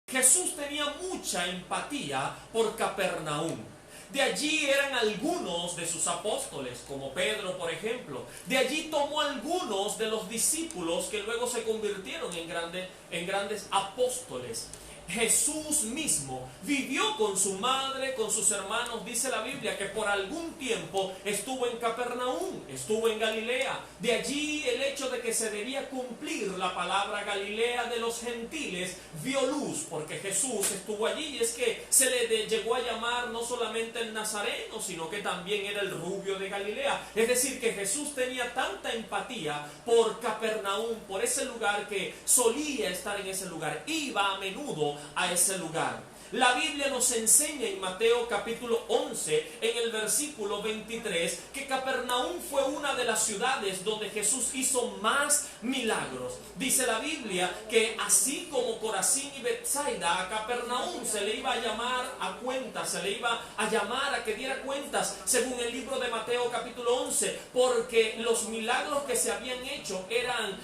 Jesús tenía mucha empatía por Capernaum. De allí eran algunos de sus apóstoles, como Pedro, por ejemplo. De allí tomó algunos de los discípulos que luego se convirtieron en grandes apóstoles. Jesús mismo vivió con su madre, con sus hermanos. Dice la Biblia que por algún tiempo estuvo en Capernaum, estuvo en Galilea. De allí el hecho de que se debía cumplir la palabra Galilea de los gentiles vio luz, porque Jesús estuvo allí. Y es que se le llegó a llamar no solamente el Nazareno, sino que también era el rubio de Galilea. Es decir, que Jesús tenía tanta empatía por Capernaum, por ese lugar, que solía estar en ese lugar, iba a menudo a ese lugar. La Biblia nos enseña en Mateo capítulo 11, en el versículo 23, que Capernaum fue una de las ciudades donde Jesús hizo más milagros. Dice la Biblia que así como Corazín y Betsaida, a Capernaum se le iba a llamar a cuentas, se le iba a llamar a que diera cuentas, según el libro de Mateo capítulo 11, porque los milagros que se habían hecho eran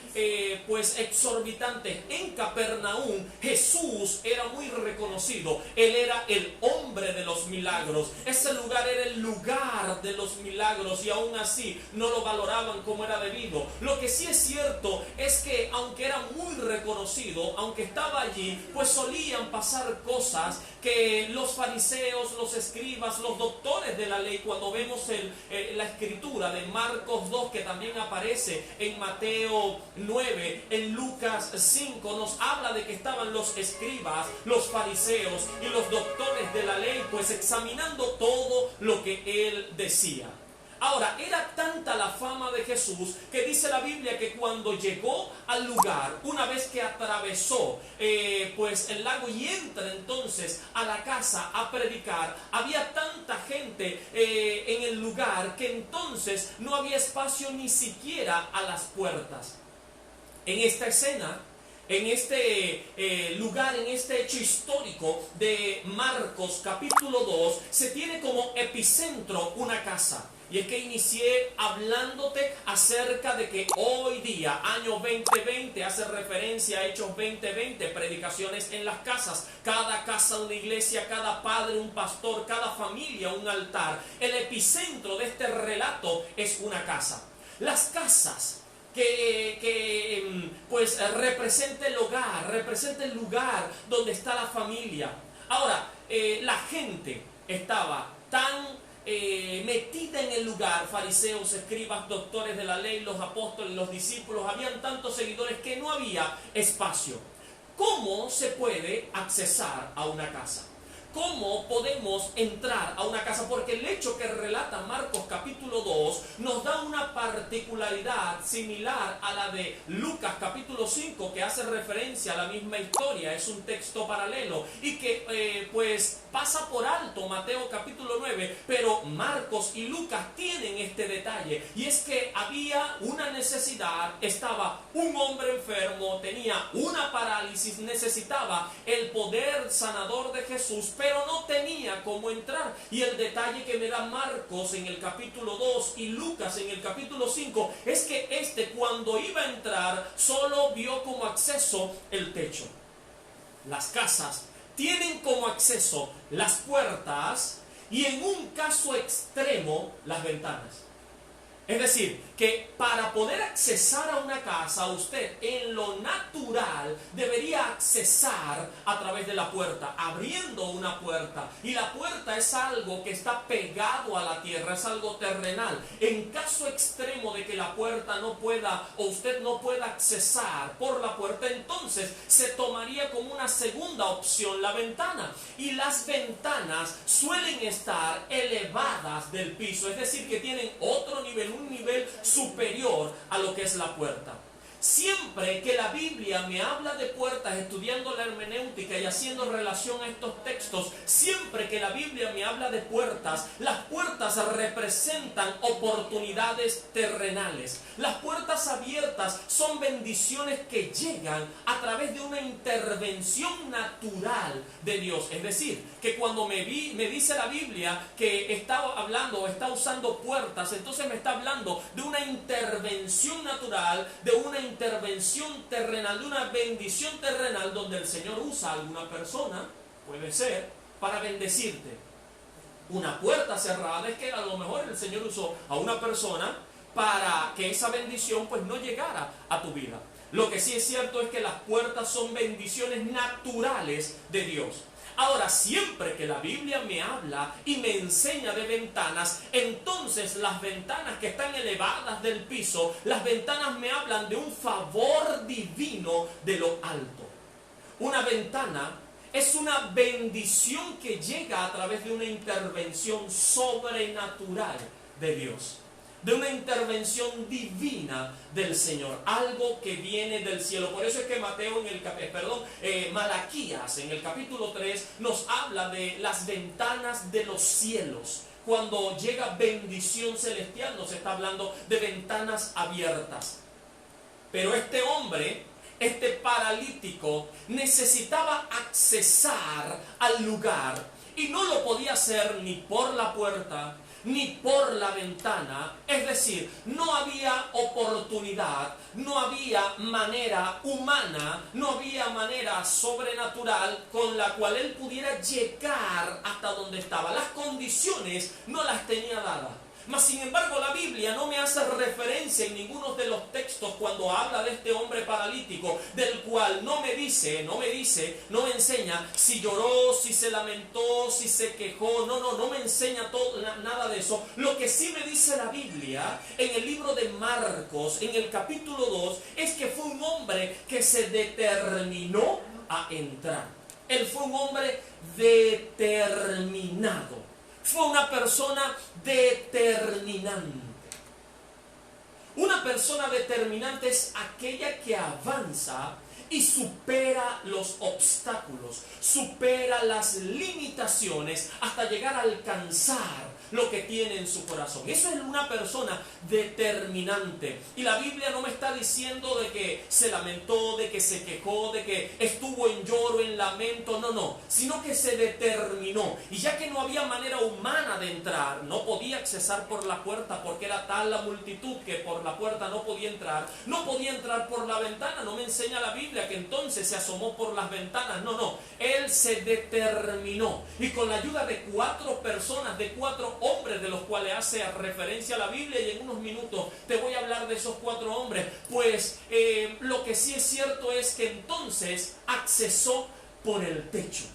pues exorbitantes. En Capernaum Jesús era muy reconocido. Él era el hombre de los milagros. Ese lugar era el lugar de los milagros, y aún así no lo valoraban como era debido. Lo que sí es cierto es que aunque era muy reconocido, aunque estaba allí, pues solían pasar cosas que los fariseos, los escribas, los doctores de la ley, cuando vemos la escritura de Marcos 2, que también aparece en Mateo 9, en Lucas 5, nos habla de que estaban los escribas, los fariseos y los doctores de la ley, pues examinando todo lo que él decía. Ahora, era tanta la fama de Jesús que dice la Biblia que cuando llegó al lugar, una vez que atravesó pues el lago y entra entonces a la casa a predicar, había tanta gente en el lugar que entonces no había espacio ni siquiera a las puertas. En esta escena, en este lugar, en este hecho histórico de Marcos capítulo 2, se tiene como epicentro una casa. Y es que inicié hablándote acerca de que hoy día, año 2020, hace referencia a Hechos 20:20, predicaciones en las casas. Cada casa una iglesia, cada padre un pastor, cada familia un altar. El epicentro de este relato es una casa. Las casas pues representa el hogar, representa el lugar donde está la familia. Ahora, la gente estaba tan metida en el lugar, fariseos, escribas, doctores de la ley, los apóstoles, los discípulos, habían tantos seguidores que no había espacio. ¿Cómo se puede accesar a una casa? ¿Cómo podemos entrar a una casa? Porque el hecho que relata Marcos capítulo 2 nos da una particularidad similar a la de Lucas capítulo 5, que hace referencia a la misma historia. Es un texto paralelo y que pues pasa por alto Mateo capítulo 9, pero Marcos y Lucas tienen este detalle, y es que había una necesidad. Estaba un hombre enfermo, tenía una parálisis, necesitaba el poder sanador de Jesús, pero no tenía cómo entrar. Y el detalle que me da Marcos en el capítulo 2 y Lucas en el capítulo 5 es que cuando iba a entrar solo vio como acceso el techo. Las casas tienen como acceso las puertas y, en un caso extremo, las ventanas. Es decir, que para poder accesar a una casa, usted en lo natural debería accesar a través de la puerta, abriendo una puerta. Y la puerta es algo que está pegado a la tierra, es algo terrenal. En caso extremo de que la puerta no pueda, o usted no pueda accesar por la puerta, entonces se tomaría como una segunda opción la ventana. Y las ventanas suelen estar elevadas del piso, es decir, que tienen otro nivel, un nivel superior a lo que es la puerta. Siempre que la Biblia me habla de puertas, estudiando la hermenéutica y haciendo relación a estos textos, siempre que la Biblia me habla de puertas, las puertas representan oportunidades terrenales. Las puertas abiertas son bendiciones que llegan a través de una intervención natural de Dios. Es decir, que cuando me dice la Biblia que está hablando o está usando puertas, entonces me está hablando de una intervención natural, de una intervención terrenal, de una bendición terrenal donde el Señor usa a alguna persona, puede ser, para bendecirte. Una puerta cerrada es que a lo mejor el Señor usó a una persona para que esa bendición pues no llegara a tu vida. Lo que sí es cierto es que las puertas son bendiciones naturales de Dios. Ahora, siempre que la Biblia me habla y me enseña de ventanas, entonces las ventanas que están elevadas del piso, las ventanas me hablan de un favor divino de lo alto. Una ventana es una bendición que llega a través de una intervención sobrenatural de Dios, de una intervención divina del Señor, algo que viene del cielo. Por eso es que Malaquías en el capítulo 3 nos habla de las ventanas de los cielos. Cuando llega bendición celestial, nos está hablando de ventanas abiertas. Pero este hombre, este paralítico, necesitaba accesar al lugar y no lo podía hacer ni por la puerta ni por la ventana. Es decir, no había oportunidad, no había manera humana, no había manera sobrenatural con la cual él pudiera llegar hasta donde estaba. Las condiciones no las tenía dadas. Mas sin embargo la Biblia no me hace referencia en ninguno de los textos cuando habla de este hombre paralítico, del cual no me enseña si lloró, si se lamentó, si se quejó. No me enseña nada de eso. Lo que sí me dice la Biblia en el libro de Marcos, en el capítulo 2, es que fue un hombre que se determinó a entrar. Él fue un hombre determinado. Fue una persona determinante. Una persona determinante es aquella que avanza y supera los obstáculos, supera las limitaciones hasta llegar a alcanzar lo que tiene en su corazón. Eso es una persona determinante. Y la Biblia no me está diciendo de que se lamentó, de que se quejó, de que estuvo en lloro, en lamento, no, sino que se determinó. Y ya que no había manera humana de entrar, no podía accesar por la puerta porque era tal la multitud que por la puerta no podía entrar por la ventana. No me enseña la Biblia que entonces se asomó por las ventanas, no, él se determinó. Y con la ayuda de 4 personas, de 4 hombres de los cuales hace referencia a la Biblia, y en unos minutos te voy a hablar de esos 4 hombres, pues lo que sí es cierto es que entonces accesó por el techo.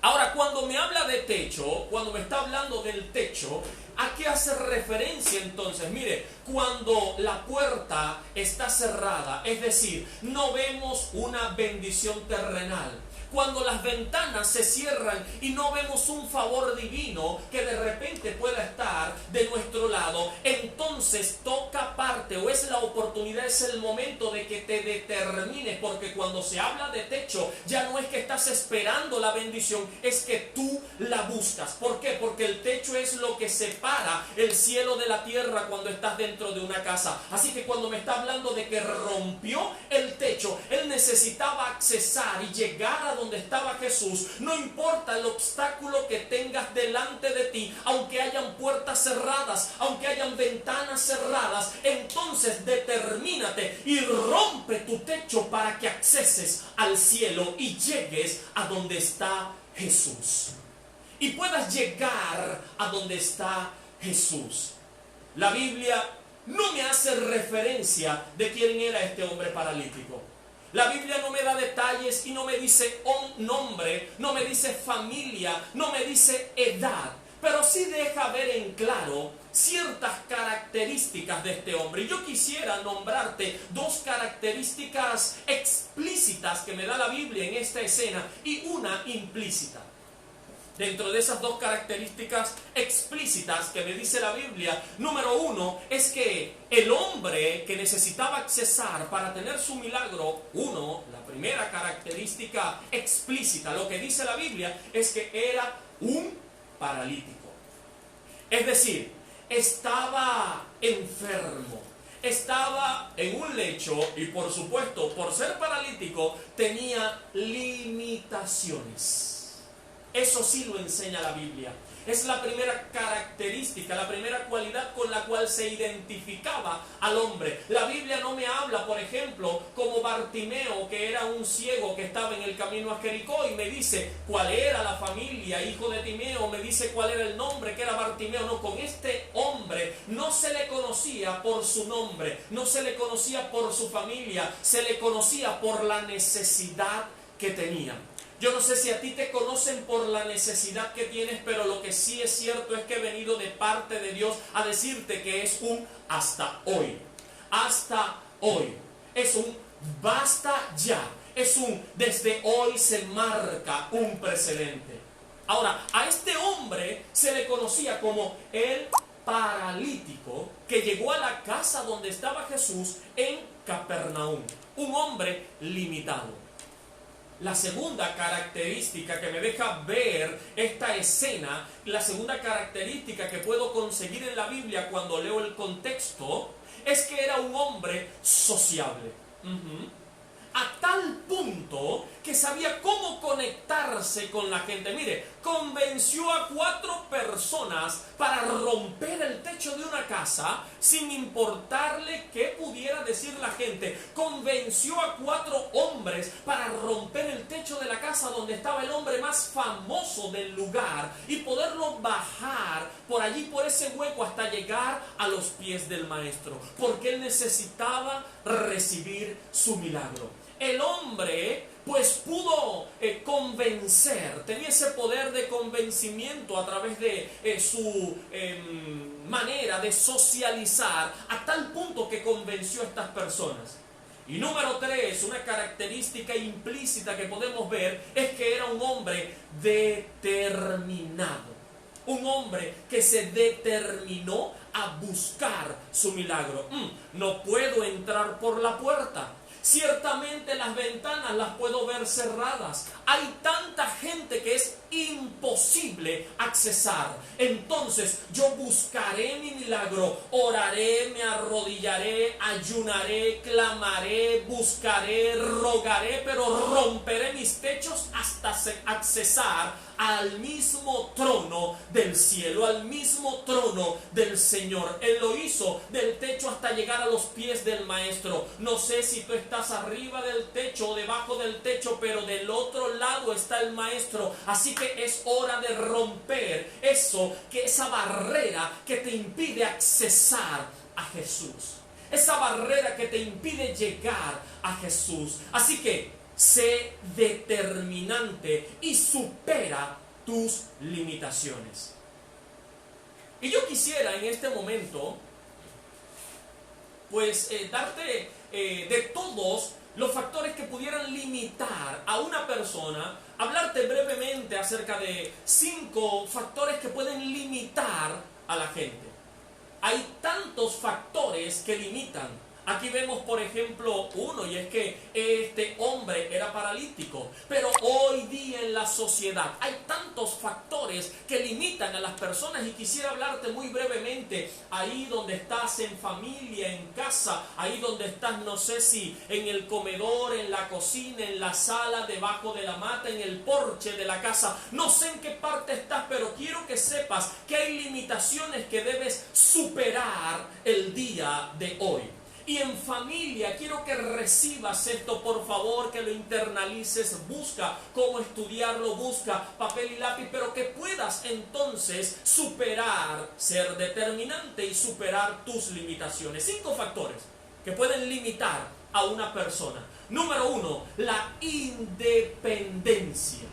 Ahora, cuando me habla de techo, cuando me está hablando del techo, ¿a qué hace referencia entonces? Mire, cuando la puerta está cerrada, es decir, no vemos una bendición terrenal. Cuando las ventanas se cierran y no vemos un favor divino que de repente pueda estar de nuestro lado, entonces toca parte, o es la oportunidad, es el momento de que te determines, porque cuando se habla de techo, ya no es que estás esperando la bendición, es que tú la buscas. ¿Por qué? Porque el techo es lo que separa el cielo de la tierra cuando estás dentro de una casa. Así que cuando me está hablando de que rompió el techo, él necesitaba accesar y llegar a donde estaba Jesús. No importa el obstáculo que tengas delante de ti, aunque hayan puertas cerradas, aunque hayan ventanas cerradas, entonces determínate y rompe tu techo para que acceses al cielo y llegues a donde está Jesús. Y puedas llegar a donde está Jesús. La Biblia no me hace referencia de quién era este hombre paralítico. La Biblia no me da detalles y no me dice nombre, no me dice familia, no me dice edad, pero sí deja ver en claro ciertas características de este hombre. Y yo quisiera nombrarte 2 características explícitas que me da la Biblia en esta escena y una implícita. Dentro de esas 2 características explícitas que me dice la Biblia, número 1 es que el hombre que necesitaba accesar para tener su milagro, la primera característica explícita, lo que dice la Biblia es que era un paralítico. Es decir, estaba enfermo, estaba en un lecho y por supuesto, por ser paralítico, tenía limitaciones. Eso sí lo enseña la Biblia. Es la primera característica, la primera cualidad con la cual se identificaba al hombre. La Biblia no me habla, por ejemplo, como Bartimeo, que era un ciego que estaba en el camino a Jericó, y me dice cuál era la familia, hijo de Timeo, me dice cuál era el nombre, que era Bartimeo. No, con este hombre no se le conocía por su nombre, no se le conocía por su familia, se le conocía por la necesidad que tenía. Yo no sé si a ti te conocen por la necesidad que tienes, pero lo que sí es cierto es que he venido de parte de Dios a decirte que es un hasta hoy. Hasta hoy. Es un basta ya. Es un desde hoy se marca un precedente. Ahora, a este hombre se le conocía como el paralítico que llegó a la casa donde estaba Jesús en Capernaum. Un hombre limitado. La segunda característica que me deja ver esta escena, la segunda característica que puedo conseguir en la Biblia cuando leo el contexto, es que era un hombre sociable. A tal punto que sabía cómo conectarse con la gente. Mire, convenció a 4 personas para romper el techo de una casa sin importarle qué pudiera decir la gente. Convenció a 4 hombres para romper el techo de la casa donde estaba el hombre más famoso del lugar y poderlo bajar por allí, por ese hueco, hasta llegar a los pies del maestro, porque él necesitaba recibir su milagro. El hombre pues pudo convencer, tenía ese poder de convencimiento a través de su manera de socializar, a tal punto que convenció a estas personas. Y número 3, una característica implícita que podemos ver es que era un hombre determinado. Un hombre que se determinó a buscar su milagro. No puedo entrar por la puerta. Ciertamente las ventanas las puedo ver cerradas. Hay tanta gente que es imposible accesar. Entonces yo buscaré mi milagro, oraré, me arrodillaré, ayunaré, clamaré, buscaré, rogaré, pero romperé mis techos hasta accesar al mismo trono del cielo, al mismo trono del Señor. Él lo hizo del techo hasta llegar a los pies del maestro. No sé si tú estás arriba del techo o debajo del techo, pero del otro lado está el maestro. Así que es hora de romper esa barrera que te impide accesar a Jesús. Esa barrera que te impide llegar a Jesús. Así que sé determinante y supera tus limitaciones. Y yo quisiera en este momento pues darte de todos los factores que pudieran limitar a una persona, hablarte brevemente acerca de 5 factores que pueden limitar a la gente. Hay tantos factores que limitan. Aquí vemos, por ejemplo, uno, y es que este hombre era paralítico. Pero hoy día en la sociedad hay tantos factores que limitan a las personas, y quisiera hablarte muy brevemente ahí donde estás en familia, en casa, ahí donde estás, no sé si en el comedor, en la cocina, en la sala, debajo de la mata, en el porche de la casa. No sé en qué parte estás, pero quiero que sepas que hay limitaciones que debes superar el día de hoy. Y en familia, quiero que recibas esto, por favor, que lo internalices, busca cómo estudiarlo, busca papel y lápiz, pero que puedas entonces superar, ser determinante y superar tus limitaciones. 5 factores que pueden limitar a una persona. Número 1, la independencia.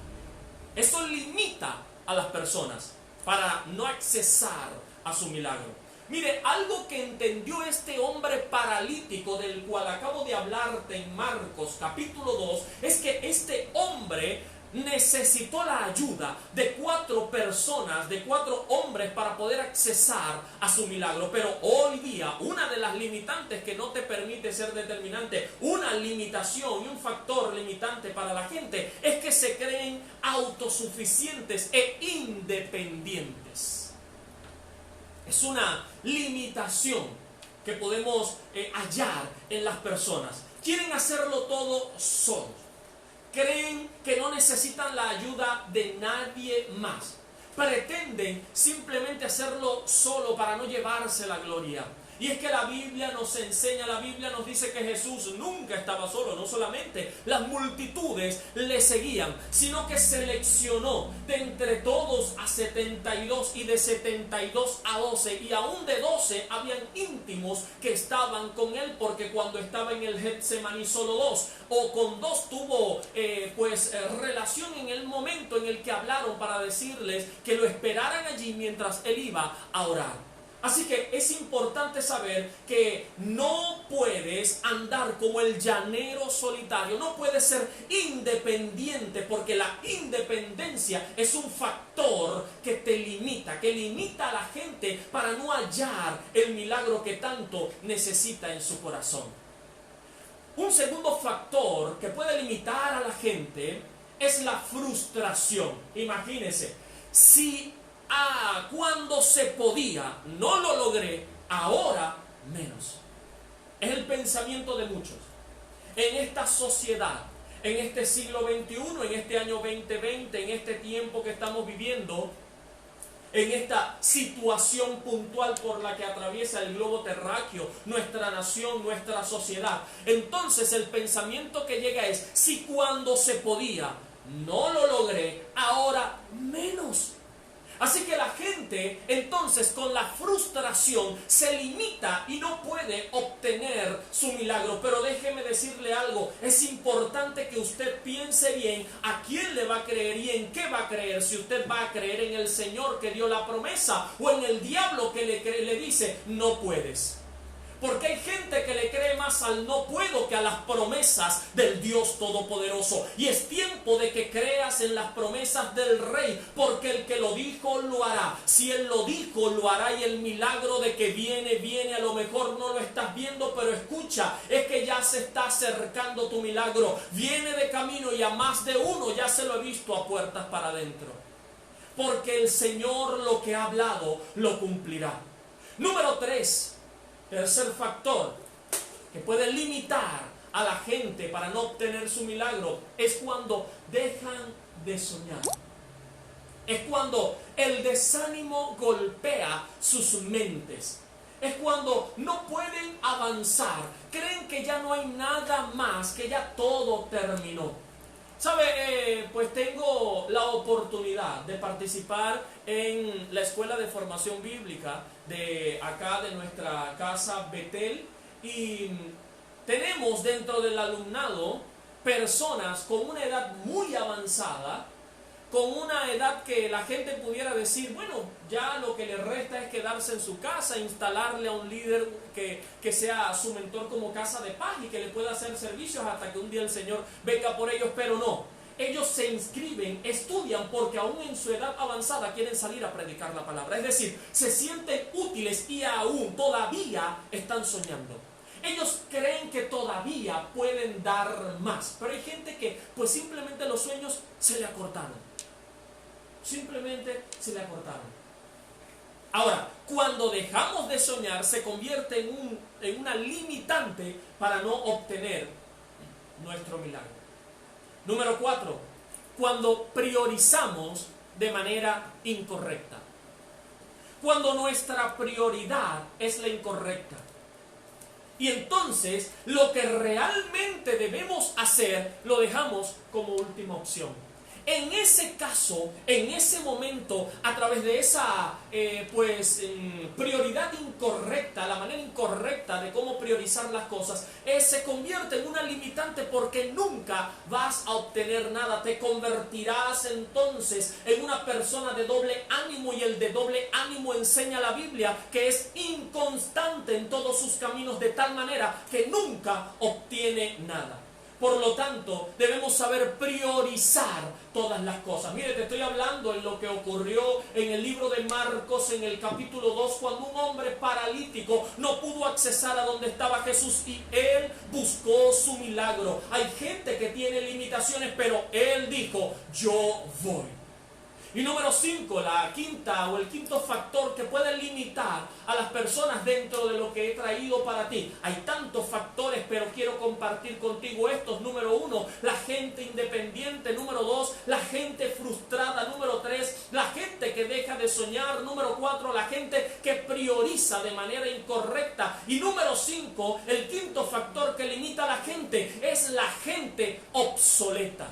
Eso limita a las personas para no accesar a su milagro. Mire, algo que entendió este hombre paralítico del cual acabo de hablarte en Marcos capítulo 2, es que este hombre necesitó la ayuda de 4 personas, de 4 hombres para poder accesar a su milagro. Pero hoy día, una de las limitantes que no te permite ser determinante, una limitación y un factor limitante para la gente, es que se creen autosuficientes e independientes. Es una limitación que podemos hallar en las personas. Quieren hacerlo todo solos. Creen que no necesitan la ayuda de nadie más. pretenden simplemente hacerlo solo para no llevarse la gloria. Y es que la Biblia nos enseña, la Biblia nos dice que Jesús nunca estaba solo. No solamente las multitudes le seguían, sino que seleccionó de entre todos a 72 y de 72 a 12. Y aún de 12 habían íntimos que estaban con él, porque cuando estaba en el Getsemaní solo 2, o con 2 tuvo relación en el momento en el que hablaron para decirles que lo esperaran allí mientras él iba a orar. Así que es importante saber que no puedes andar como el llanero solitario, no puedes ser independiente, porque la independencia es un factor que te limita, que limita a la gente para no hallar el milagro que tanto necesita en su corazón. Un segundo factor que puede limitar a la gente es la frustración. Imagínense, si cuando se podía no lo logré, ahora menos. Es el pensamiento de muchos. En esta sociedad, en este siglo XXI, en este año 2020, en este tiempo que estamos viviendo, en esta situación puntual por la que atraviesa el globo terráqueo, nuestra nación, nuestra sociedad. Entonces el pensamiento que llega es, si cuando se podía no lo logré, ahora menos. Así que la gente entonces con la frustración se limita y no puede obtener su milagro. Pero déjeme decirle algo, es importante que usted piense bien a quién le va a creer y en qué va a creer. Si usted va a creer en el Señor que dio la promesa o en el diablo que le dice no puedes. Porque hay gente que le cree más al no puedo que a las promesas del Dios Todopoderoso. Y es tiempo de que creas en las promesas del Rey, porque el que lo dijo lo hará. Si Él lo dijo, lo hará, y el milagro de que viene, a lo mejor no lo estás viendo, pero escucha, es que ya se está acercando tu milagro. Viene de camino y a más de uno ya se lo he visto a puertas para adentro. Porque el Señor lo que ha hablado lo cumplirá. Número 3. Tercer factor que puede limitar a la gente para no obtener su milagro es cuando dejan de soñar. Es cuando el desánimo golpea sus mentes. Es cuando no pueden avanzar. Creen que ya no hay nada más, que ya todo terminó. ¿Sabe? Pues tengo la oportunidad de participar en la Escuela de Formación Bíblica de acá, de nuestra casa Betel, y tenemos dentro del alumnado personas con una edad muy avanzada, con una edad que la gente pudiera decir, bueno, ya lo que le resta es quedarse en su casa, instalarle a un líder que sea su mentor como casa de paz y que le pueda hacer servicios hasta que un día el Señor venga por ellos, pero no. Ellos se inscriben, estudian porque aún en su edad avanzada quieren salir a predicar la palabra. Es decir, se sienten útiles y aún todavía están soñando. Ellos creen que todavía pueden dar más, pero hay gente que pues simplemente los sueños se le acortaron. Simplemente se le acortaron. Ahora, cuando dejamos de soñar, se convierte en una limitante para no obtener nuestro milagro. Número 4, cuando priorizamos de manera incorrecta. Cuando nuestra prioridad es la incorrecta. Y entonces, lo que realmente debemos hacer, lo dejamos como última opción. En ese caso, en ese momento, a través de esa prioridad incorrecta, la manera incorrecta de cómo priorizar las cosas, se convierte en una limitante porque nunca vas a obtener nada. Te convertirás entonces en una persona de doble ánimo, y el de doble ánimo enseña la Biblia que es inconstante en todos sus caminos, de tal manera que nunca obtiene nada. Por lo tanto, debemos saber priorizar todas las cosas. Mire, te estoy hablando en lo que ocurrió en el libro de Marcos, en el capítulo 2, cuando un hombre paralítico no pudo accesar a donde estaba Jesús y él buscó su milagro. Hay gente que tiene limitaciones, pero él dijo, yo voy. Y número 5, la quinta o el quinto factor que puede limitar a las personas dentro de lo que he traído para ti. Hay tantos factores, pero quiero compartir contigo estos. Número 1, la gente independiente. Número 2, la gente frustrada. Número 3, la gente que que deja de soñar. Número 4, la gente que prioriza de manera incorrecta. Y número 5, el quinto factor que limita a la gente es la gente obsoleta.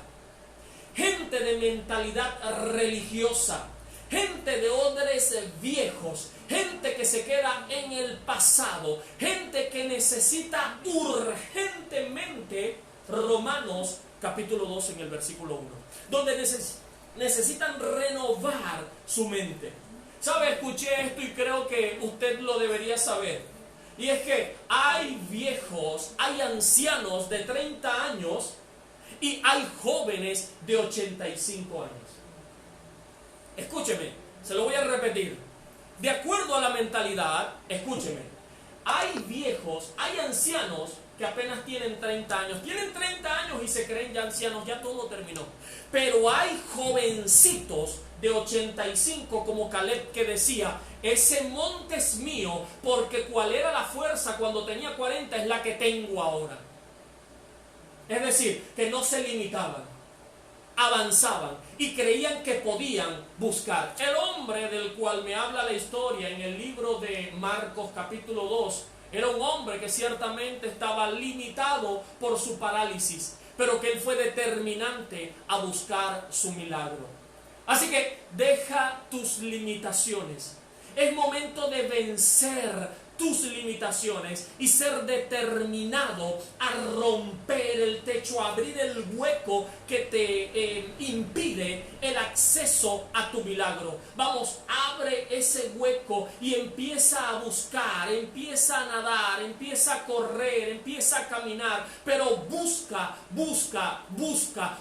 Gente de mentalidad religiosa, gente de odres viejos, gente que se queda en el pasado, gente que necesita urgentemente, Romanos capítulo 2 en el versículo 1, donde necesitan renovar su mente. ¿Sabe? Escuché esto y creo que usted lo debería saber. Y es que hay viejos, hay ancianos de 30 años y hay jóvenes de 85 años. Escúcheme, se lo voy a repetir. De acuerdo a la mentalidad, escúcheme, hay viejos, hay ancianos que apenas tienen 30 años. Tienen 30 años y se creen ya ancianos, ya todo terminó. Pero hay jovencitos de 85 como Caleb, que decía: ese monte es mío, porque cuál era la fuerza cuando tenía 40 es la que tengo ahora. Es decir, que no se limitaban, avanzaban y creían que podían buscar. El hombre del cual me habla la historia en el libro de Marcos capítulo 2 era un hombre que ciertamente estaba limitado por su parálisis, pero que él fue determinante a buscar su milagro. Así que deja tus limitaciones. Es momento de vencer tus limitaciones y ser determinado a romper el techo, a abrir el hueco que te impide el acceso a tu milagro. Vamos, abre ese hueco y empieza a buscar, empieza a nadar, empieza a correr, empieza a caminar, pero busca.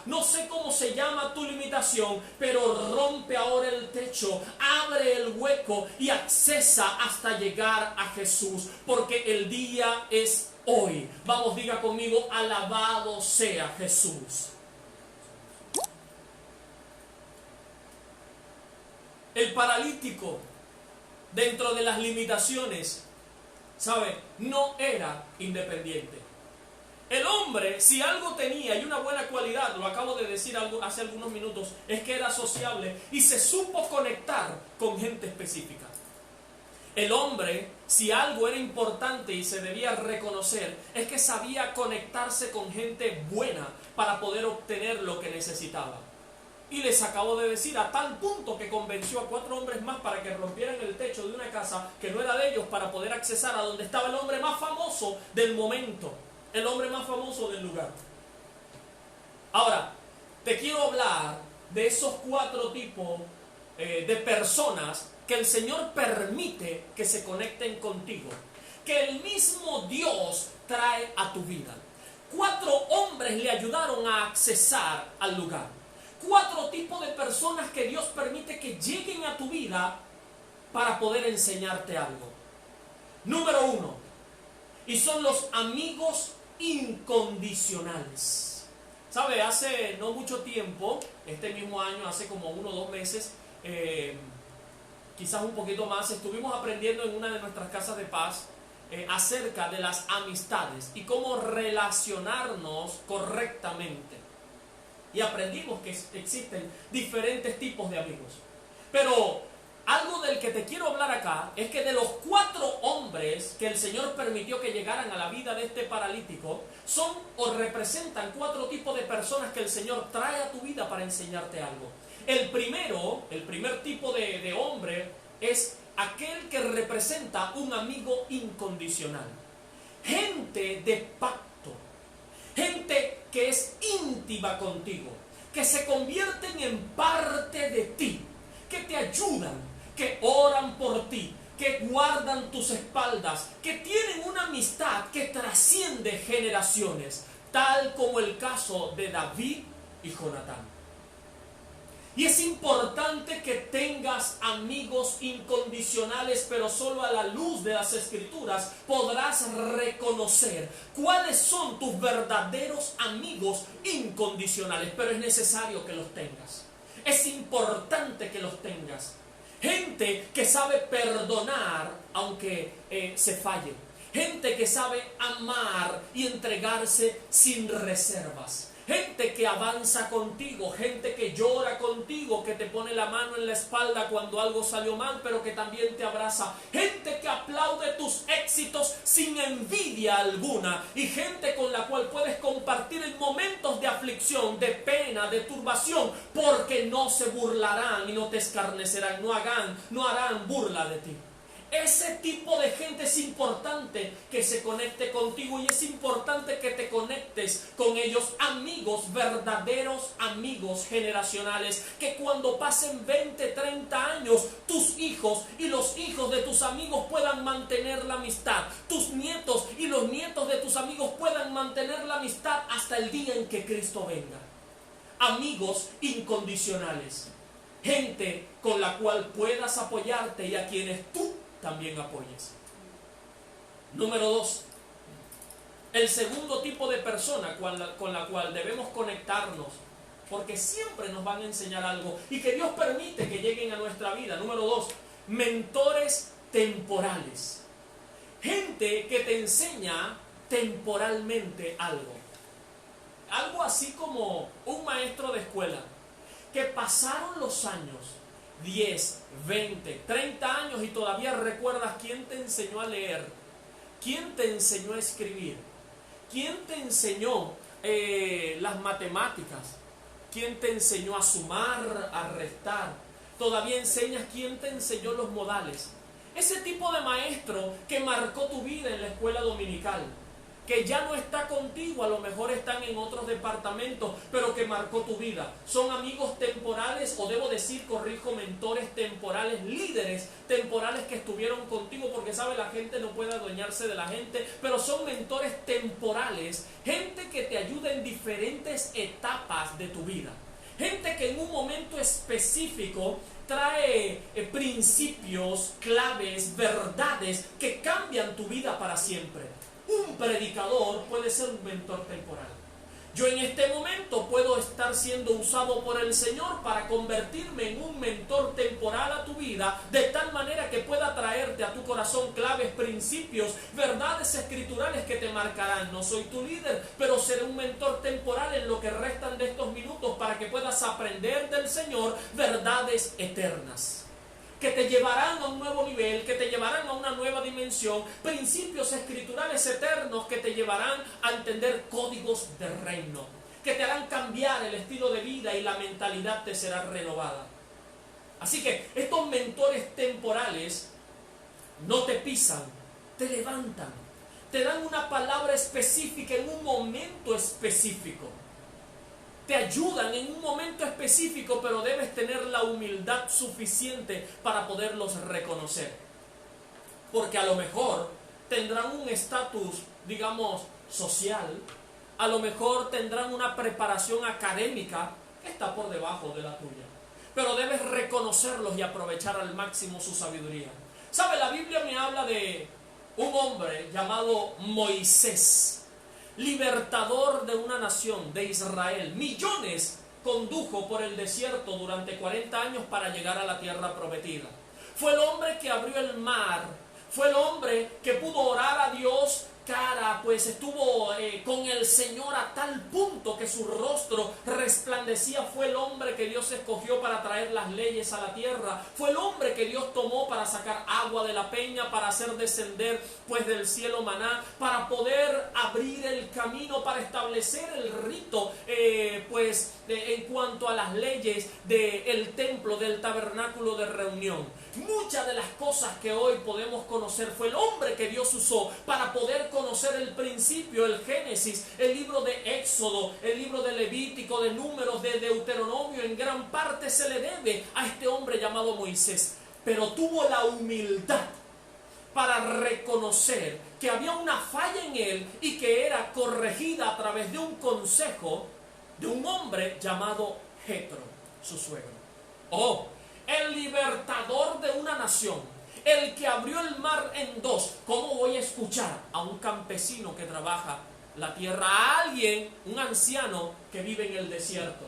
No sé cómo se llama tu limitación, pero rompe ahora el techo, abre el hueco y accesa hasta llegar a Jesús. Porque el día es hoy. Vamos, diga conmigo: alabado sea Jesús. El paralítico, dentro de las limitaciones, ¿sabe? No era independiente. El hombre, si algo tenía, y una buena cualidad, lo acabo de decir hace algunos minutos, es que era sociable y se supo conectar con gente específica. El hombre, si algo era importante y se debía reconocer, es que sabía conectarse con gente buena para poder obtener lo que necesitaba. Y les acabo de decir, a tal punto que convenció a 4 hombres más para que rompieran el techo de una casa que no era de ellos, para poder accesar a donde estaba el hombre más famoso del momento, el hombre más famoso del lugar. Ahora, te quiero hablar de esos 4 tipos de personas que el Señor permite que se conecten contigo, que el mismo Dios trae a tu vida. 4 hombres le ayudaron a accesar al lugar. 4 tipos de personas que Dios permite que lleguen a tu vida para poder enseñarte algo. Número 1, y son los amigos incondicionales. ¿Sabe? Hace no mucho tiempo, este mismo año, hace como 1 o 2 meses, quizás un poquito más, estuvimos aprendiendo en una de nuestras casas de paz acerca de las amistades y cómo relacionarnos correctamente. Y aprendimos que existen diferentes tipos de amigos. Pero algo del que te quiero hablar acá es que de los 4 hombres que el Señor permitió que llegaran a la vida de este paralítico, son o representan 4 tipos de personas que el Señor trae a tu vida para enseñarte algo. El primer tipo de hombre es aquel que representa un amigo incondicional. Gente de pacto. Gente que es íntima contigo. Que se convierten en parte de ti. Que te ayudan. Que oran por ti. Que guardan tus espaldas. Que tienen una amistad que trasciende generaciones. Tal como el caso de David y Jonatán. Y es importante que tengas amigos incondicionales, pero solo a la luz de las Escrituras podrás reconocer cuáles son tus verdaderos amigos incondicionales. Pero es necesario que los tengas. Es importante que los tengas. Gente que sabe perdonar aunque se falle. Gente que sabe amar y entregarse sin reservas. gente que avanza contigo, gente que llora contigo, que te pone la mano en la espalda cuando algo salió mal, pero que también te abraza, gente que aplaude tus éxitos sin envidia alguna, y gente con la cual puedes compartir en momentos de aflicción, de pena, de turbación, porque no se burlarán y no te escarnecerán, no harán burla de ti. Ese tipo de gente es importante que se conecte contigo, y es importante que te conectes con ellos, amigos, verdaderos amigos generacionales, que cuando pasen 20, 30 años, tus hijos y los hijos de tus amigos puedan mantener la amistad, tus nietos y los nietos de tus amigos puedan mantener la amistad hasta el día en que Cristo venga. Amigos incondicionales, gente con la cual puedas apoyarte y a quienes tú también apoyes. Número 2, el segundo tipo de persona con la cual debemos conectarnos, porque siempre nos van a enseñar algo y que Dios permite que lleguen a nuestra vida. Número 2, mentores temporales. Gente que te enseña temporalmente algo. Algo así como un maestro de escuela, que pasaron los años, 10, 20, 30 años, y todavía recuerdas quién te enseñó a leer, quién te enseñó a escribir, quién te enseñó las matemáticas, quién te enseñó a sumar, a restar. Todavía enseñas quién te enseñó los modales. Ese tipo de maestro que marcó tu vida en la escuela dominical, que ya no está contigo, a lo mejor están en otros departamentos, pero que marcó tu vida. Son amigos temporales, o debo decir, mentores temporales, líderes temporales que estuvieron contigo, porque sabe, la gente no puede adueñarse de la gente, pero son mentores temporales, gente que te ayuda en diferentes etapas de tu vida. Gente que en un momento específico trae principios, claves, verdades que cambian tu vida para siempre. Un predicador puede ser un mentor temporal. Yo en este momento puedo estar siendo usado por el Señor para convertirme en un mentor temporal a tu vida, de tal manera que pueda traerte a tu corazón claves, principios, verdades escriturales que te marcarán. No soy tu líder, pero seré un mentor temporal en lo que restan de estos minutos, para que puedas aprender del Señor verdades eternas, que te llevarán a un nuevo nivel, que te llevarán a una nueva dimensión, principios escriturales eternos que te llevarán a entender códigos de reino, que te harán cambiar el estilo de vida y la mentalidad te será renovada. Así que estos mentores temporales no te pisan, te levantan, te dan una palabra específica en un momento específico. Te ayudan en un momento específico, pero debes tener la humildad suficiente para poderlos reconocer. Porque a lo mejor tendrán un estatus, digamos, social, a lo mejor tendrán una preparación académica que está por debajo de la tuya. Pero debes reconocerlos y aprovechar al máximo su sabiduría. ¿Sabe? La Biblia me habla de un hombre llamado Moisés, libertador de una nación, de Israel. Millones condujo por el desierto durante 40 años para llegar a la tierra prometida. Fue el hombre que abrió el mar. Fue el hombre que pudo orar a Dios cara, pues estuvo con el Señor a tal punto que su rostro resplandecía. Fue el hombre que Dios escogió para traer las leyes a la tierra. Fue el hombre que Dios tomó para sacar agua de la peña, para hacer descender pues del cielo maná, para poder abrir el camino, para establecer el rito en cuanto a las leyes del templo, del tabernáculo de reunión. Muchas de las cosas que hoy podemos conocer fue el hombre que Dios usó para poder conocer el principio, el Génesis, el libro de Éxodo, el libro de Levítico, de Números, de Deuteronomio. En gran parte se le debe a este hombre llamado Moisés, pero tuvo la humildad para reconocer que había una falla en él y que era corregida a través de un consejo de un hombre llamado Jetro, su suegro. El libertador de una nación, el que abrió el mar en dos. ¿Cómo voy a escuchar a un campesino que trabaja la tierra, a alguien, un anciano que vive en el desierto?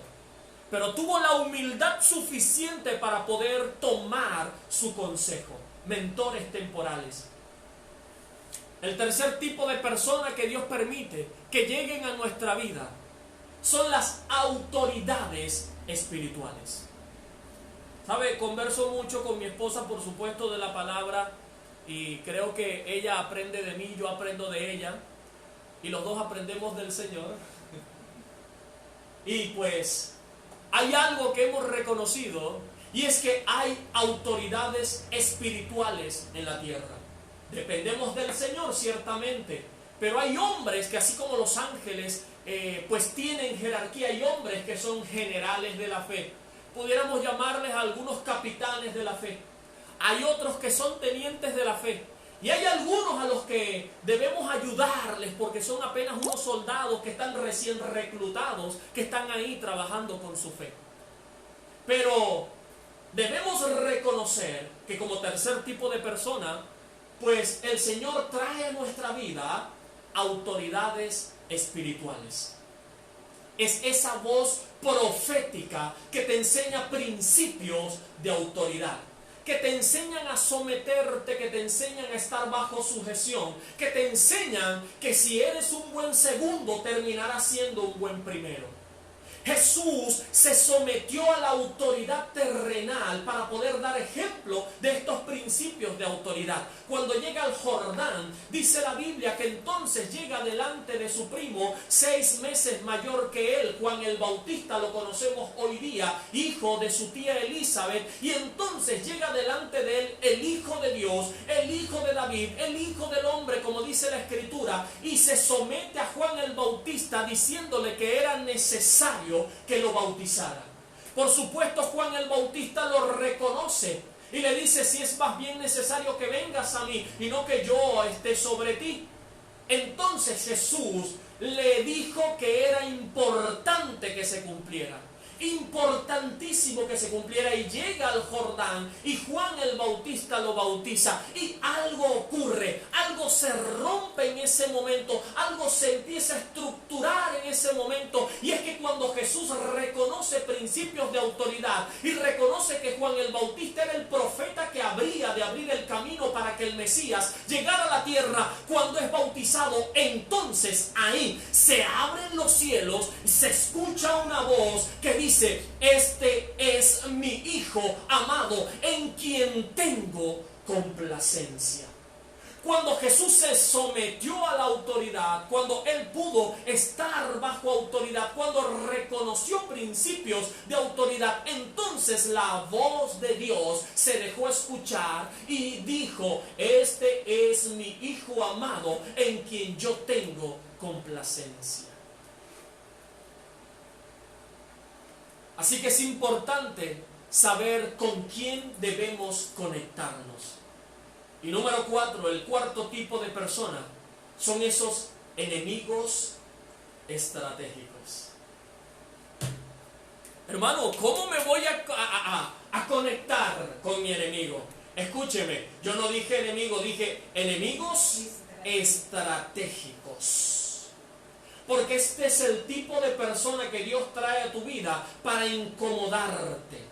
Pero tuvo la humildad suficiente para poder tomar su consejo. Mentores temporales. El tercer tipo de persona que Dios permite que lleguen a nuestra vida son las autoridades espirituales. ¿Sabe? Converso mucho con mi esposa, por supuesto, de la palabra, y creo que ella aprende de mí, yo aprendo de ella, y los dos aprendemos del Señor. Y pues hay algo que hemos reconocido, y es que hay autoridades espirituales en la tierra. Dependemos del Señor, ciertamente, pero hay hombres que, así como los ángeles, pues tienen jerarquía. Hay hombres que son generales de la fe. Pudiéramos llamarles a algunos capitanes de la fe. Hay otros que son tenientes de la fe. Y hay algunos a los que debemos ayudarles porque son apenas unos soldados que están recién reclutados, que están ahí trabajando con su fe. Pero debemos reconocer que como tercer tipo de persona, pues el Señor trae a nuestra vida autoridades espirituales. Es esa voz profética que te enseña principios de autoridad, que te enseñan a someterte, que te enseñan a estar bajo sujeción, que te enseñan que si eres un buen segundo, terminarás siendo un buen primero. Jesús se sometió a la autoridad terrenal para poder dar ejemplo de estos principios de autoridad. Cuando llega al Jordán, dice la Biblia que entonces llega delante de su primo, 6 meses mayor que él, Juan el Bautista, lo conocemos hoy día, hijo de su tía Elizabeth, y entonces llega delante de él el Hijo de Dios, el Hijo de David, el Hijo del Hombre, como dice la Escritura, y se somete a Juan el Bautista diciéndole que era necesario que lo bautizara. Por supuesto, Juan el Bautista lo reconoce y le dice: si es más bien necesario que vengas a mí y no que yo esté sobre ti. Entonces Jesús le dijo que era importante que se cumpliera, importantísimo que se cumpliera, y llega al Jordán y Juan el Bautista lo bautiza y algo ocurre, algo se rompe en ese momento, algo se empieza a estructurar en ese momento, y es que cuando Jesús reconoce principios de autoridad y reconoce que Juan el Bautista era el profeta que habría de abrir el camino para que el Mesías llegara a la tierra, cuando es bautizado, entonces ahí se abren los cielos y se escucha una voz que dice: este es mi Hijo amado, en quien tengo complacencia. Cuando Jesús se sometió a la autoridad, cuando Él pudo estar bajo autoridad, cuando reconoció principios de autoridad, entonces la voz de Dios se dejó escuchar y dijo: este es mi Hijo amado, en quien yo tengo complacencia. Así que es importante saber con quién debemos conectarnos. Y número 4, el cuarto tipo de persona, son esos enemigos estratégicos. Hermano, ¿cómo me voy a conectar con mi enemigo? Escúcheme, yo no dije enemigo, dije enemigos estratégicos. Porque este es el tipo de persona que Dios trae a tu vida para incomodarte.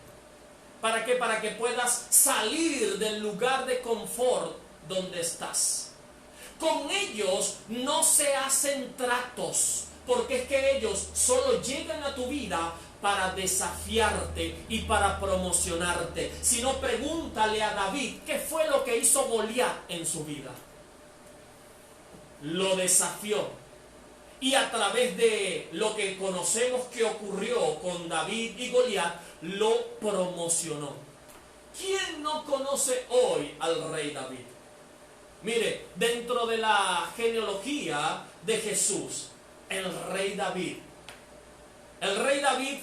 ¿Para qué? Para que puedas salir del lugar de confort donde estás. Con ellos no se hacen tratos, porque es que ellos solo llegan a tu vida para desafiarte y para promocionarte. Si no, pregúntale a David qué fue lo que hizo Goliat en su vida. Lo desafió. Y a través de lo que conocemos que ocurrió con David y Goliat, lo promocionó. ¿Quién no conoce hoy al rey David? Mire, dentro de la genealogía de Jesús, el rey David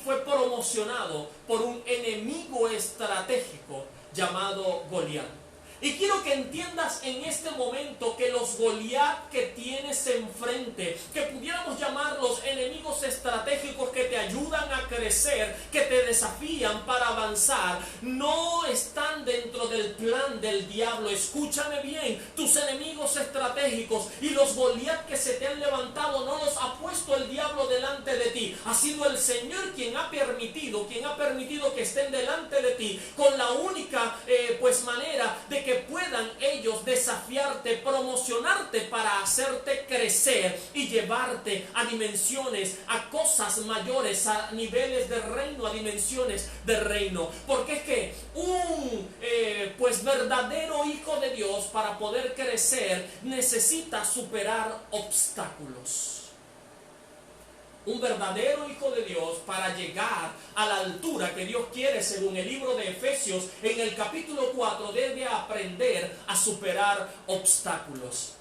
fue promocionado por un enemigo estratégico llamado Goliat. Y quiero que entiendas en este momento que los Goliat que tienes enfrente, que pudiéramos llamarlos enemigos estratégicos que te ayudan a crecer, que te desafían para avanzar, no están dentro del plan del diablo. Escúchame bien, tus enemigos estratégicos y los Goliat que se te han levantado no los ha puesto el diablo delante de ti. Ha sido el Señor quien ha permitido que estén delante de ti, con la única manera de que puedan ellos desafiarte, promocionarte para hacerte crecer y llevarte a dimensiones, a cosas mayores, a niveles de reino, a dimensiones de reino. Porque es que un verdadero hijo de Dios, para poder crecer, necesita superar obstáculos. Un verdadero hijo de Dios, para llegar a la altura que Dios quiere, según el libro de Efesios, en el capítulo 4, debe aprender a superar obstáculos.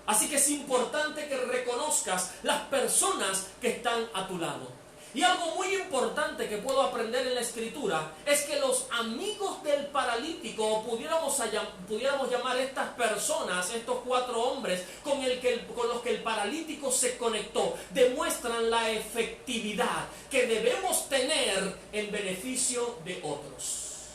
Así que es importante que reconozcas las personas que están a tu lado. Y algo muy importante que puedo aprender en la Escritura es que los amigos del paralítico, o pudiéramos llamar estas personas, estos 4 hombres con los que el paralítico se conectó, demuestran la efectividad que debemos tener en beneficio de otros.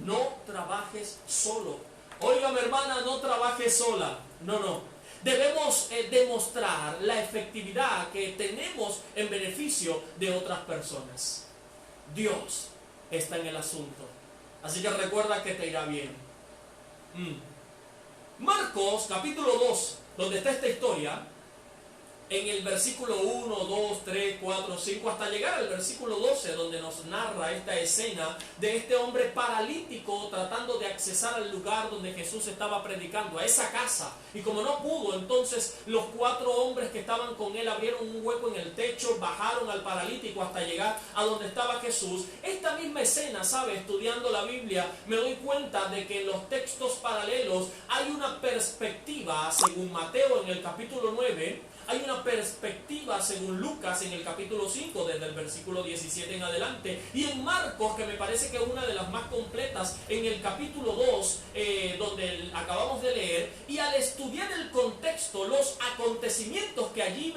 No trabajes solo. Oiga, mi hermana, no trabajes sola. No. Debemos demostrar la efectividad que tenemos en beneficio de otras personas. Dios está en el asunto. Así que recuerda que te irá bien. Marcos capítulo 2, donde está esta historia, en el versículo 1, 2, 3, 4, 5, hasta llegar al versículo 12, donde nos narra esta escena de este hombre paralítico tratando de accesar al lugar donde Jesús estaba predicando, a esa casa. Y como no pudo, entonces los 4 hombres que estaban con él abrieron un hueco en el techo, bajaron al paralítico hasta llegar a donde estaba Jesús. Esta misma escena, ¿sabe? Estudiando la Biblia, me doy cuenta de que en los textos paralelos hay una perspectiva, según Mateo en el capítulo 9, hay una perspectiva según Lucas en el capítulo 5, desde el versículo 17 en adelante, y en Marcos, que me parece que es una de las más completas, en el capítulo 2, donde acabamos de leer. Y al estudiar el contexto, los acontecimientos que allí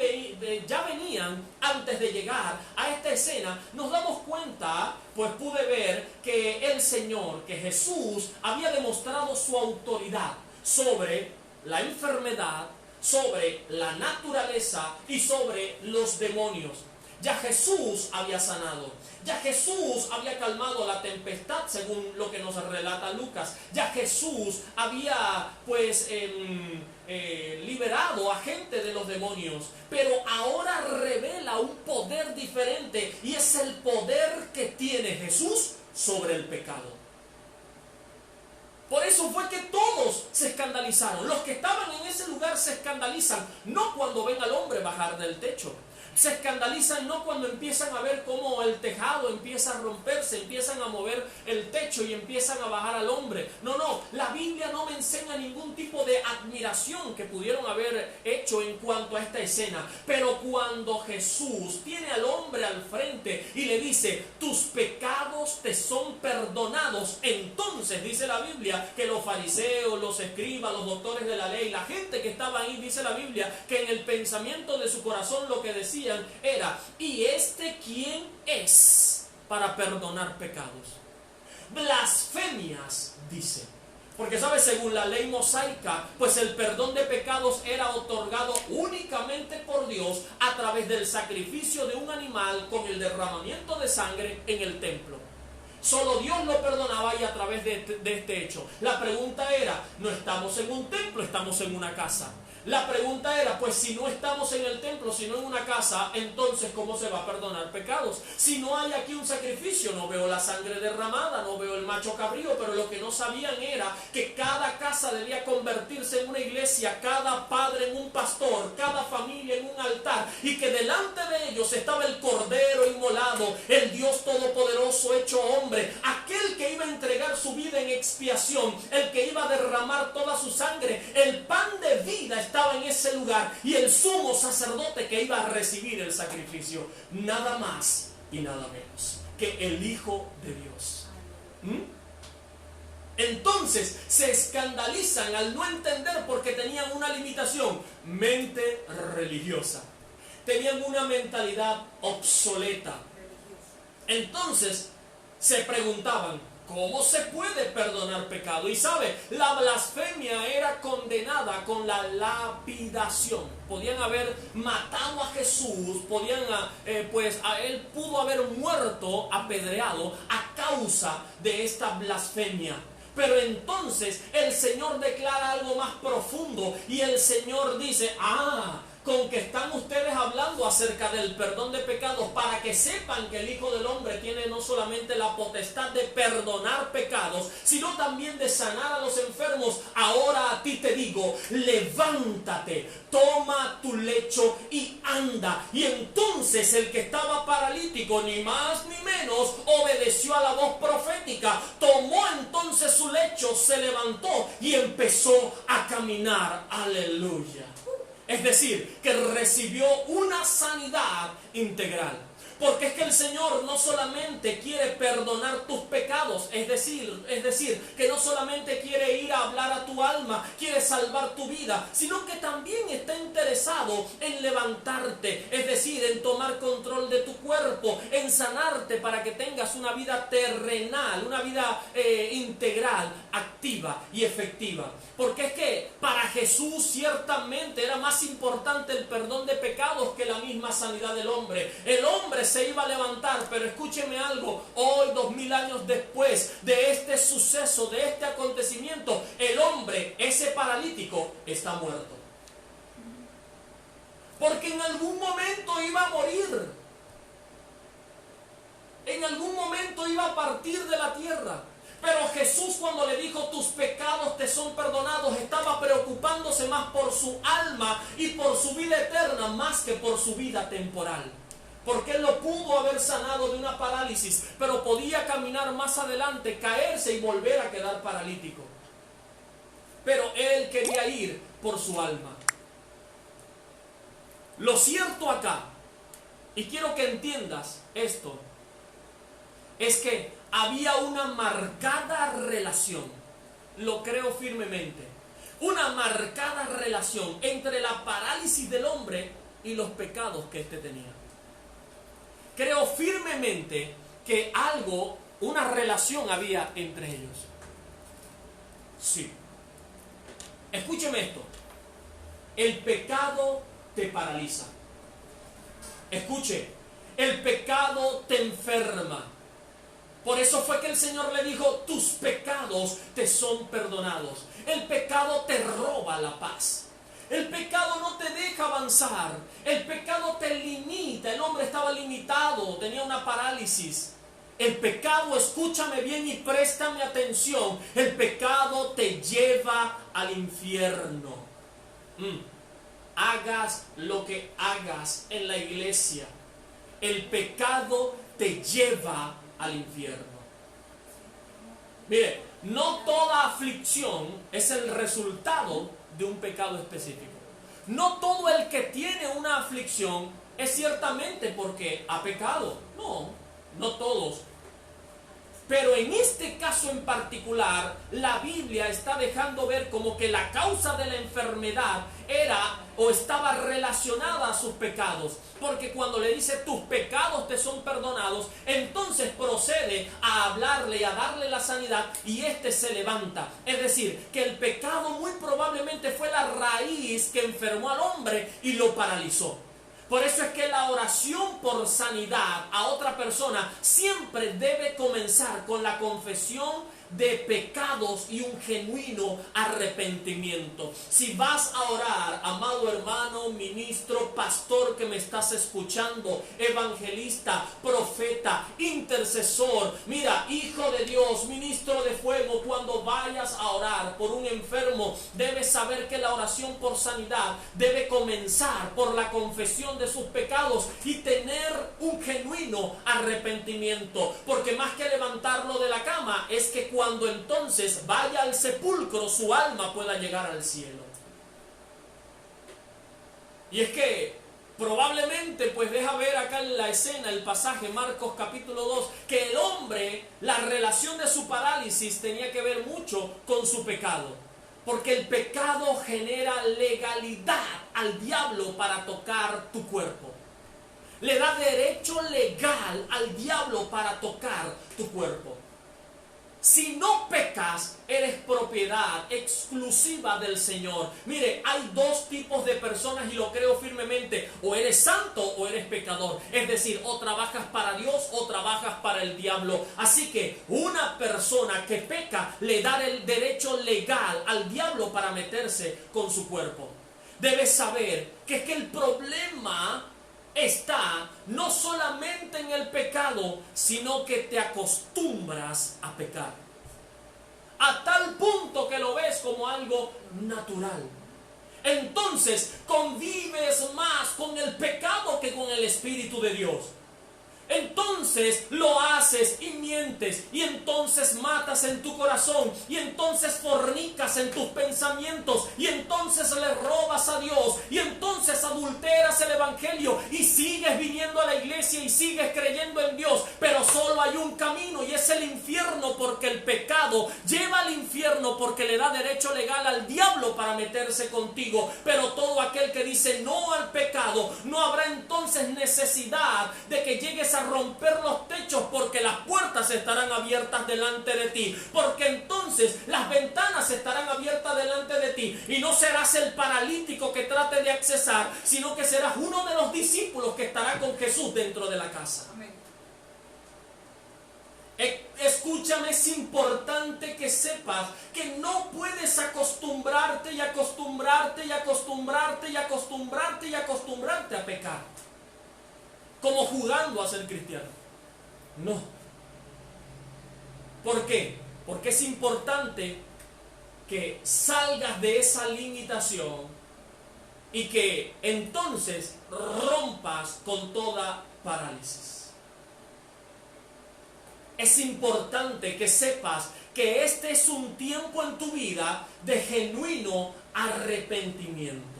ya venían antes de llegar a esta escena, nos damos cuenta, pues pude ver que el Señor, que Jesús, había demostrado su autoridad sobre la enfermedad, sobre la naturaleza y sobre los demonios. Ya Jesús había sanado, ya Jesús había calmado la tempestad, según lo que nos relata Lucas. Ya Jesús había liberado a gente de los demonios, pero ahora revela un poder diferente, y es el poder que tiene Jesús sobre el pecado. Por eso fue que todos se escandalizaron. Los que estaban en ese lugar se escandalizan, no cuando ven al hombre bajar del techo. Se escandalizan no cuando empiezan a ver cómo el tejado empieza a romperse, empiezan a mover el techo y empiezan a bajar al hombre. No, la Biblia no me enseña ningún tipo de admiración que pudieron haber hecho en cuanto a esta escena. Pero cuando Jesús tiene al hombre al frente y le dice: tus pecados te son perdonados, entonces dice la Biblia que los fariseos, los escribas, los doctores de la ley, la gente que estaba ahí, dice la Biblia que en el pensamiento de su corazón lo que decía era: ¿y este quién es para perdonar pecados? Blasfemias, dice. Porque, ¿sabes? Según la ley mosaica, pues el perdón de pecados era otorgado únicamente por Dios a través del sacrificio de un animal con el derramamiento de sangre en el templo. Solo Dios lo perdonaba, y a través de este hecho. La pregunta era: no estamos en un templo, estamos en una casa. La pregunta era, pues si no estamos en el templo, sino en una casa, entonces ¿cómo se va a perdonar pecados? Si no hay aquí un sacrificio, no veo la sangre derramada, no veo el macho cabrío. Pero lo que no sabían era que cada casa debía convertirse en una iglesia, cada padre en un pastor, cada familia en un altar, y que delante de ellos estaba el Cordero inmolado, el Dios Todopoderoso hecho hombre, aquel que iba a entregar su vida en expiación, el que iba a derramar toda su sangre. El pan de vida estaba en ese lugar, y el sumo sacerdote que iba a recibir el sacrificio, nada más y nada menos que el Hijo de Dios. Entonces se escandalizan al no entender, porque tenían una limitación: mente religiosa, tenían una mentalidad obsoleta. Entonces se preguntaban: ¿cómo se puede perdonar pecado? Y sabe, la blasfemia era condenada con la lapidación. Podían haber matado a Jesús, él pudo haber muerto apedreado a causa de esta blasfemia. Pero entonces el Señor declara algo más profundo y el Señor dice, con que están ustedes hablando acerca del perdón de pecados, para que sepan que el Hijo del Hombre tiene no solamente la potestad de perdonar pecados, sino también de sanar a los enfermos. Ahora a ti te digo, levántate, toma tu lecho y anda. Y entonces el que estaba paralítico, ni más ni menos, obedeció a la voz profética, tomó entonces su lecho, se levantó y empezó a caminar. Aleluya. Es decir, que recibió una sanidad integral. Porque es que el Señor no solamente quiere perdonar tus pecados, es decir, que no solamente quiere ir a hablar a tu alma, quiere salvar tu vida, sino que también está interesado en levantarte, es decir, en tomar control de tu cuerpo, en sanarte para que tengas una vida terrenal, una vida integral, activa y efectiva. Porque es que para Jesús ciertamente era más importante el perdón de pecados que la misma sanidad del hombre. El hombre se iba a levantar, pero escúcheme algo, hoy 2000 años después de este suceso, de este acontecimiento, el hombre, ese paralítico, está muerto. Porque en algún momento iba a morir. En algún momento iba a partir de la tierra. Pero Jesús, cuando le dijo tus pecados te son perdonados, estaba preocupándose más por su alma y por su vida eterna, más que por su vida temporal. Porque él lo pudo haber sanado de una parálisis, pero podía caminar más adelante, caerse y volver a quedar paralítico. Pero él quería ir por su alma. Lo cierto acá, y quiero que entiendas esto, es que había una marcada relación, lo creo firmemente, una marcada relación entre la parálisis del hombre y los pecados que éste tenía. Creo firmemente que una relación había entre ellos. Sí. Escúcheme esto. El pecado te paraliza. Escuche, el pecado te enferma. Por eso fue que el Señor le dijo, tus pecados te son perdonados. El pecado te roba la paz. El pecado no te deja avanzar. El pecado te limita. El hombre estaba limitado, tenía una parálisis. El pecado, escúchame bien y préstame atención, el pecado te lleva al infierno. Hagas lo que hagas en la iglesia, el pecado te lleva al infierno. Mire, no toda aflicción es el resultado de un pecado específico. No todo el que tiene una aflicción es ciertamente porque ha pecado. No todos. Pero en este caso en particular, la Biblia está dejando ver como que la causa de la enfermedad era o estaba relacionada a sus pecados. Porque cuando le dice tus pecados te son perdonados, entonces procede a hablarle y a darle la sanidad y éste se levanta. Es decir, que el pecado muy probablemente fue la raíz que enfermó al hombre y lo paralizó. Por eso es que la oración por sanidad a otra persona siempre debe comenzar con la confesión de pecados y un genuino arrepentimiento. Si vas a orar, amado hermano, ministro, pastor que me estás escuchando, evangelista, profeta, intercesor, mira, hijo de Dios, ministro de fuego, cuando vayas a orar por un enfermo, debes saber que la oración por sanidad debe comenzar por la confesión de sus pecados y tener un genuino arrepentimiento, porque más que levantarlo de la cama, es que cuando entonces vaya al sepulcro, su alma pueda llegar al cielo. Y es que probablemente, pues deja ver acá en la escena, el pasaje, Marcos capítulo 2, que el hombre, la relación de su parálisis tenía que ver mucho con su pecado. Porque el pecado genera legalidad al diablo para tocar tu cuerpo. Le da derecho legal al diablo para tocar tu cuerpo. Si no pecas, eres propiedad exclusiva del Señor. Mire, hay dos tipos de personas y lo creo firmemente. O eres santo o eres pecador. Es decir, o trabajas para Dios o trabajas para el diablo. Así que una persona que peca le da el derecho legal al diablo para meterse con su cuerpo. Debes saber que es que el problema está no solamente en el pecado, sino que te acostumbras a pecar. A tal punto que lo ves como algo natural. Entonces convives más con el pecado que con el Espíritu de Dios. Entonces lo haces y mientes, y entonces matas en tu corazón, y entonces fornicas en tus pensamientos, y entonces le robas a Dios, y entonces adulteras el evangelio, y sigues viniendo a la iglesia y sigues creyendo en Dios, pero solo hay un camino y es el infierno, porque el pecado lleva al infierno, porque le da derecho legal al diablo para meterse contigo. Pero todo aquel que dice no al pecado, no habrá entonces necesidad de que llegues a romper los techos, porque las puertas estarán abiertas delante de ti, porque entonces las ventanas estarán abiertas delante de ti, y no serás el paralítico que trate de accesar, sino que serás uno de los discípulos que estará con Jesús dentro de la casa. Amén. Escúchame, es importante que sepas que no puedes acostumbrarte y acostumbrarte y acostumbrarte y acostumbrarte y acostumbrarte a pecar como jugando a ser cristiano. No. ¿Por qué? Porque es importante que salgas de esa limitación y que entonces rompas con toda parálisis. Es importante que sepas que este es un tiempo en tu vida de genuino arrepentimiento.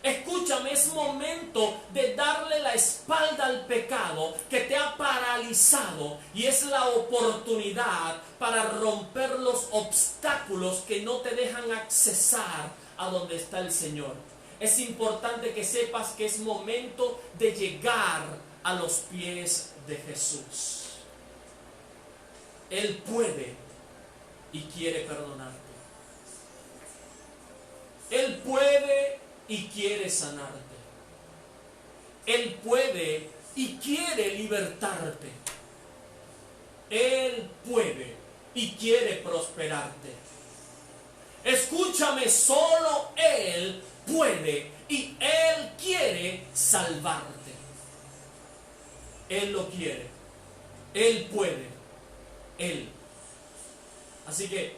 Escúchame, es momento de darle la espalda al pecado que te ha paralizado, y es la oportunidad para romper los obstáculos que no te dejan accesar a donde está el Señor. Es importante que sepas que es momento de llegar a los pies de Jesús. Él puede y quiere perdonarte. Él puede y quiere sanarte. Él puede y quiere libertarte. Él puede y quiere prosperarte. Escúchame, solo Él puede y Él quiere salvarte. Él lo quiere. Él puede. Él. Así que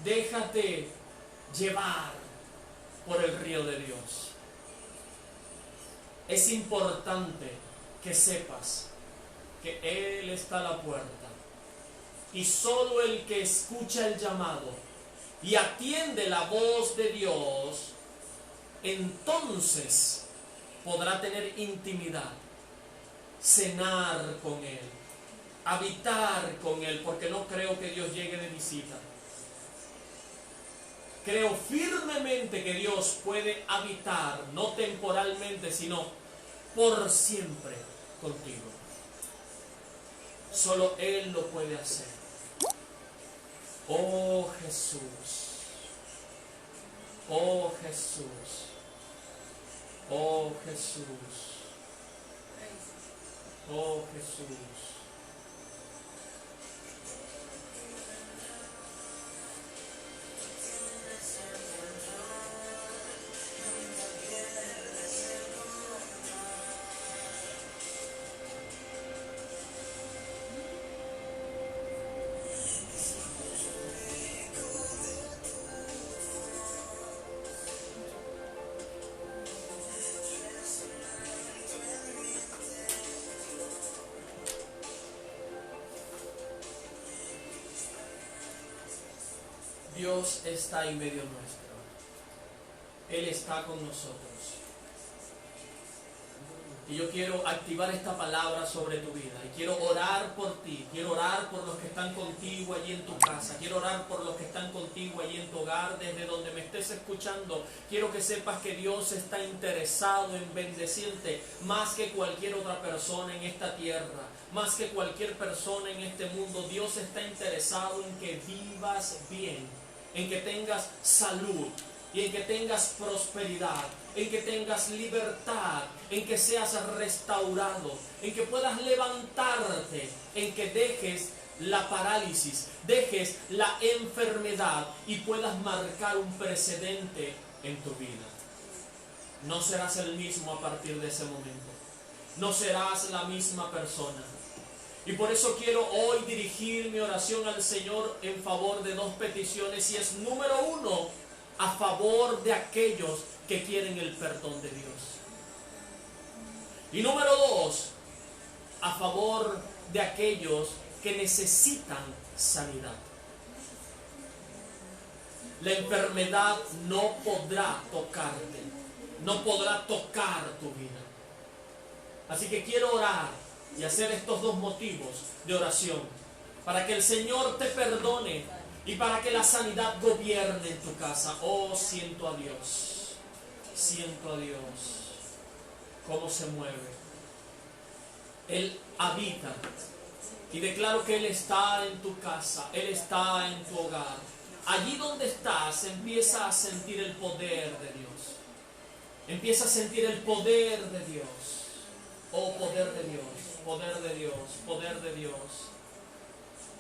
déjate llevar por el río de Dios. Es importante que sepas que Él está a la puerta, y solo el que escucha el llamado y atiende la voz de Dios, entonces podrá tener intimidad, cenar con Él, habitar con Él, porque no creo que Dios llegue de visita. Creo firmemente que Dios puede habitar, no temporalmente, sino por siempre contigo. Solo Él lo puede hacer. Oh Jesús, oh Jesús, oh Jesús, oh Jesús. Dios está en medio nuestro. Él está con nosotros. Y yo quiero activar esta palabra sobre tu vida. Y quiero orar por ti. Quiero orar por los que están contigo allí en tu casa. Quiero orar por los que están contigo allí en tu hogar, desde donde me estés escuchando. Quiero que sepas que Dios está interesado en bendecirte más que cualquier otra persona en esta tierra. Más que cualquier persona en este mundo. Dios está interesado en que vivas bien. En que tengas salud. Y en que tengas prosperidad, en que tengas libertad, en que seas restaurado, en que puedas levantarte, en que dejes la parálisis, dejes la enfermedad y puedas marcar un precedente en tu vida. No serás el mismo a partir de ese momento. No serás la misma persona. Y por eso quiero hoy dirigir mi oración al Señor en favor de dos peticiones. Y es número uno, a favor de aquellos que quieren el perdón de Dios. Y número dos, a favor de aquellos que necesitan sanidad. La enfermedad no podrá tocarte, no podrá tocar tu vida. Así que quiero orar y hacer estos dos motivos de oración, para que el Señor te perdone y para que la sanidad gobierne en tu casa. Oh, siento a Dios. Siento a Dios. Cómo se mueve. Él habita. Y declaro que Él está en tu casa. Él está en tu hogar. Allí donde estás, empieza a sentir el poder de Dios. Empieza a sentir el poder de Dios. Oh, poder de Dios. Poder de Dios. Poder de Dios.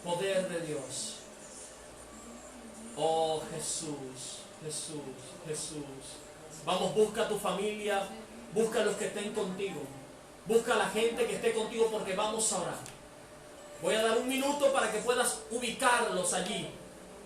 Poder de Dios. Oh, Jesús, Jesús, Jesús. Vamos, busca a tu familia, busca a los que estén contigo, busca a la gente que esté contigo, porque vamos a orar. Voy a dar un minuto para que puedas ubicarlos allí,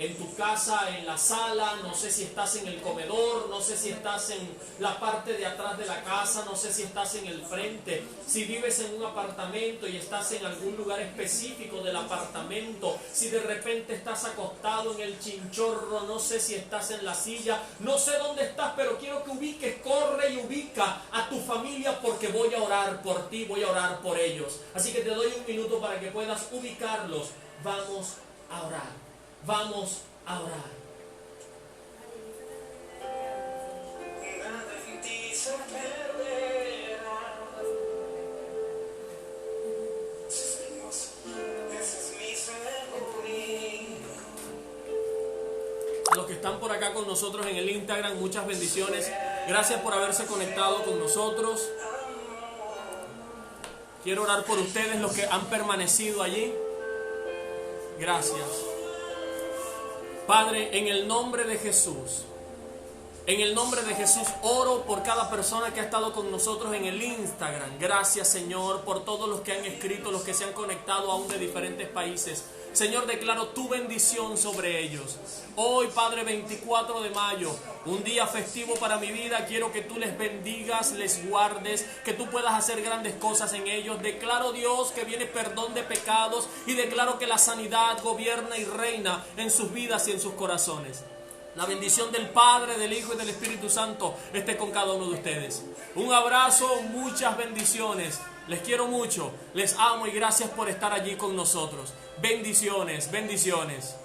en tu casa, en la sala. No sé si estás en el comedor, no sé si estás en la parte de atrás de la casa, no sé si estás en el frente, si vives en un apartamento y estás en algún lugar específico del apartamento, si de repente estás acostado en el chinchorro, no sé si estás en la silla, no sé dónde estás, pero quiero que ubiques, corre y ubica a tu familia, porque voy a orar por ti, voy a orar por ellos. Así que te doy un minuto para que puedas ubicarlos. Vamos a orar. Vamos a orar. Nada en ti se perderá. Ese es mi Señor. A los que están por acá con nosotros en el Instagram, muchas bendiciones. Gracias por haberse conectado con nosotros. Quiero orar por ustedes, los que han permanecido allí. Gracias. Padre, en el nombre de Jesús, oro por cada persona que ha estado con nosotros en el Instagram. Gracias, Señor, por todos los que han escrito, los que se han conectado aún de diferentes países. Señor, declaro tu bendición sobre ellos. Hoy, Padre, 24 de mayo, un día festivo para mi vida. Quiero que tú les bendigas, les guardes, que tú puedas hacer grandes cosas en ellos. Declaro, Dios, que viene perdón de pecados, y declaro que la sanidad gobierna y reina en sus vidas y en sus corazones. La bendición del Padre, del Hijo y del Espíritu Santo esté con cada uno de ustedes. Un abrazo, muchas bendiciones. Les quiero mucho, les amo y gracias por estar allí con nosotros. Bendiciones, bendiciones.